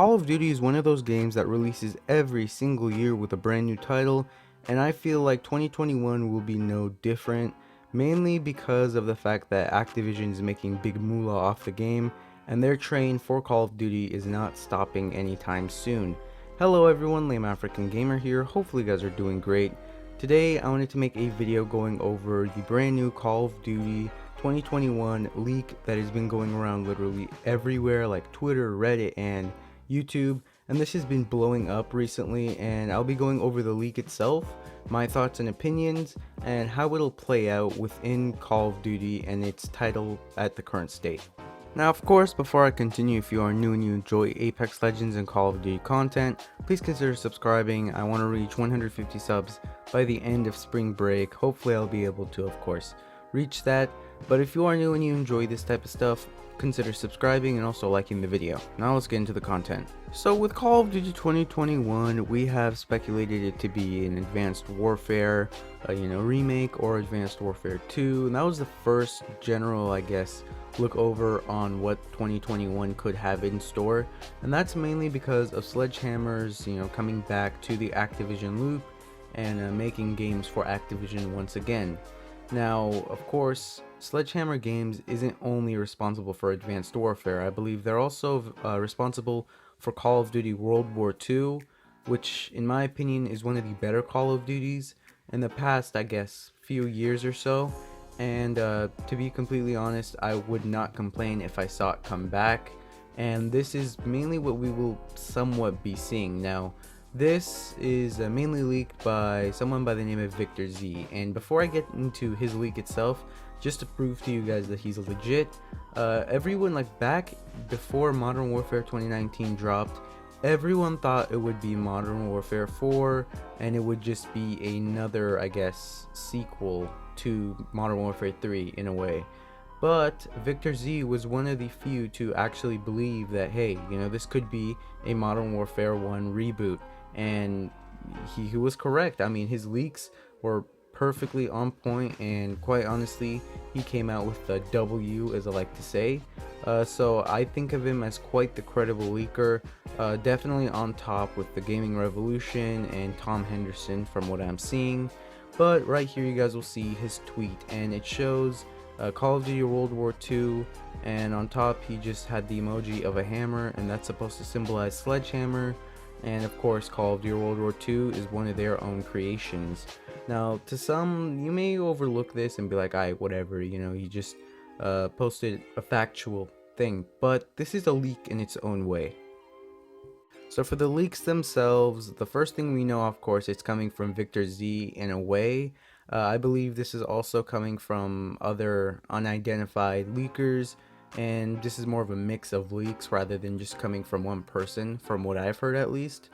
Call of Duty is one of those games that releases every single year with a brand new title, and I feel like 2021 will be no different, mainly because of the fact that Activision is making big moolah off the game, and their train for Call of Duty is not stopping anytime soon. Hello everyone, Lame African Gamer here, hopefully you guys are doing great. Today I wanted to make a video going over the brand new Call of Duty 2021 leak that has been going around literally everywhere like Twitter, Reddit, and YouTube, and this has been blowing up recently, and I'll be going over the leak itself, my thoughts and opinions, and how it'll play out within Call of Duty and its title at the current state. Now, of course, before I continue, if you are new and you enjoy Apex Legends and Call of Duty content, please consider subscribing. I want to reach 150 subs by the end of spring break. Hopefully I'll be able to, of course, reach that. But if you are new and you enjoy this type of stuff, consider subscribing and also liking the video. Now let's get into the content. So with Call of Duty 2021, we have speculated it to be an Advanced Warfare, remake, or Advanced Warfare 2. And that was the first general, I guess, look over on what 2021 could have in store. And that's mainly because of Sledgehammer's, coming back to the Activision loop and making games for Activision once again. Now, of course, Sledgehammer Games isn't only responsible for Advanced Warfare. I believe they're also responsible for Call of Duty World War II, which in my opinion is one of the better Call of Duties in the past, I guess, few years or so. And to be completely honest, I would not complain if I saw it come back. And this is mainly what we will somewhat be seeing. Now, this is mainly leaked by someone by the name of Victor Z, and before I get into his leak itself, just to prove to you guys that he's legit, everyone, like back before Modern Warfare 2019 dropped, everyone thought it would be Modern Warfare 4 and it would just be another, I guess, sequel to Modern Warfare 3 in a way. But Victor Z was one of the few to actually believe that, hey, this could be a Modern Warfare 1 reboot. And he was correct. I mean, his leaks were perfectly on point, and quite honestly, he came out with a W, as I like to say. So I think of him as quite the credible leaker, definitely on top with the Gaming Revolution and Tom Henderson from what I'm seeing. But right here you guys will see his tweet, and it shows Call of Duty World War II, and on top he just had the emoji of a hammer, and that's supposed to symbolize Sledgehammer. And of course, Call of Duty World War II is one of their own creations. Now, to some, you may overlook this and be like, whatever, he just posted a factual thing. But this is a leak in its own way. So for the leaks themselves, the first thing we know, of course, it's coming from Victor Z in a way. I believe this is also coming from other unidentified leakers, and this is more of a mix of leaks rather than just coming from one person, from what I've heard at least.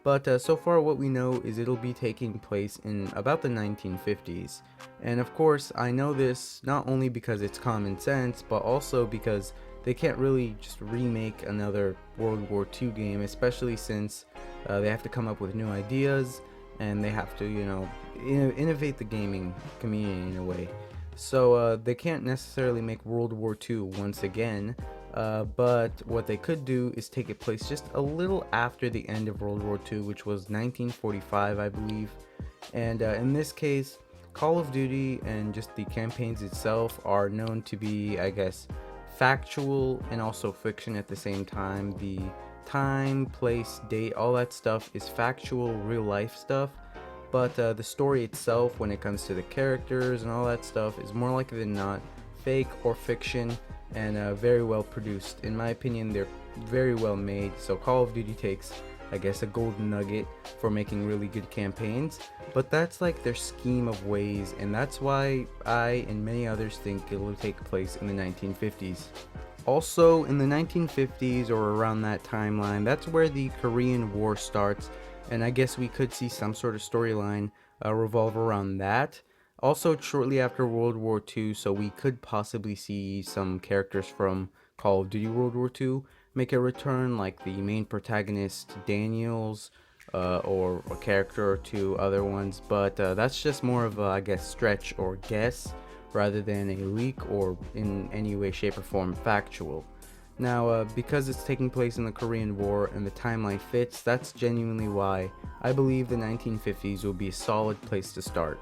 But so far what we know is it'll be taking place in about the 1950s. And of course, I know this not only because it's common sense, but also because they can't really just remake another World War II game, especially since they have to come up with new ideas and they have to, innovate the gaming community in a way. So they can't necessarily make World War II once again, but what they could do is take it place just a little after the end of World War II, which was 1945, I believe. And in this case, Call of Duty and just the campaigns itself are known to be, I guess, factual and also fiction at the same time. The time, place, date, all that stuff is factual, real life stuff. But the story itself, when it comes to the characters and all that stuff, is more likely than not fake or fiction, and very well produced. In my opinion, they're very well made. So Call of Duty takes, I guess, a golden nugget for making really good campaigns. But that's like their scheme of ways, and that's why I and many others think it will take place in the 1950s. Also, in the 1950s or around that timeline, that's where the Korean War starts. And I guess we could see some sort of storyline revolve around that. Also, shortly after World War II, so we could possibly see some characters from Call of Duty World War II make a return, like the main protagonist, Daniels, or a character or two other ones. But that's just more of a, I guess, stretch or guess rather than a leak or in any way, shape, or form factual. Now, because it's taking place in the Korean War and the timeline fits, that's genuinely why I believe the 1950s will be a solid place to start.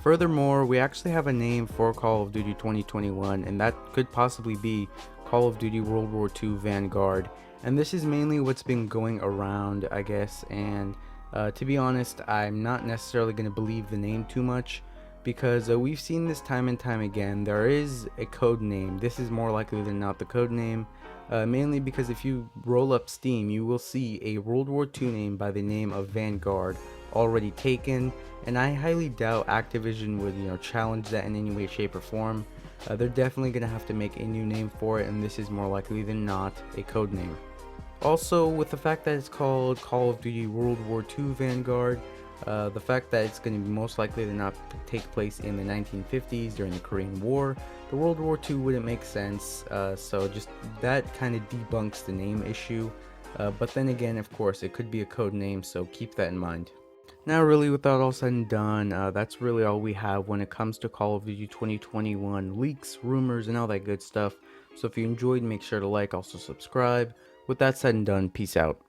Furthermore, we actually have a name for Call of Duty 2021, and that could possibly be Call of Duty World War II Vanguard. And this is mainly what's been going around, I guess, and to be honest, I'm not necessarily going to believe the name too much, because we've seen this time and time again. There is a code name. This is more likely than not the code name, mainly because if you roll up Steam, you will see a World War II name by the name of Vanguard already taken, and I highly doubt Activision would, challenge that in any way, shape, or form. They're definitely gonna have to make a new name for it, and this is more likely than not a code name. Also, with the fact that it's called Call of Duty World War II Vanguard, the fact that it's going to be most likely to not take place in the 1950s during the Korean War, the World War II wouldn't make sense, so just that kind of debunks the name issue. But then again, of course, it could be a code name, so keep that in mind. Now, really, with that all said and done, that's really all we have when it comes to Call of Duty 2021 leaks, rumors, and all that good stuff. So if you enjoyed, make sure to like, also subscribe. With that said and done, peace out.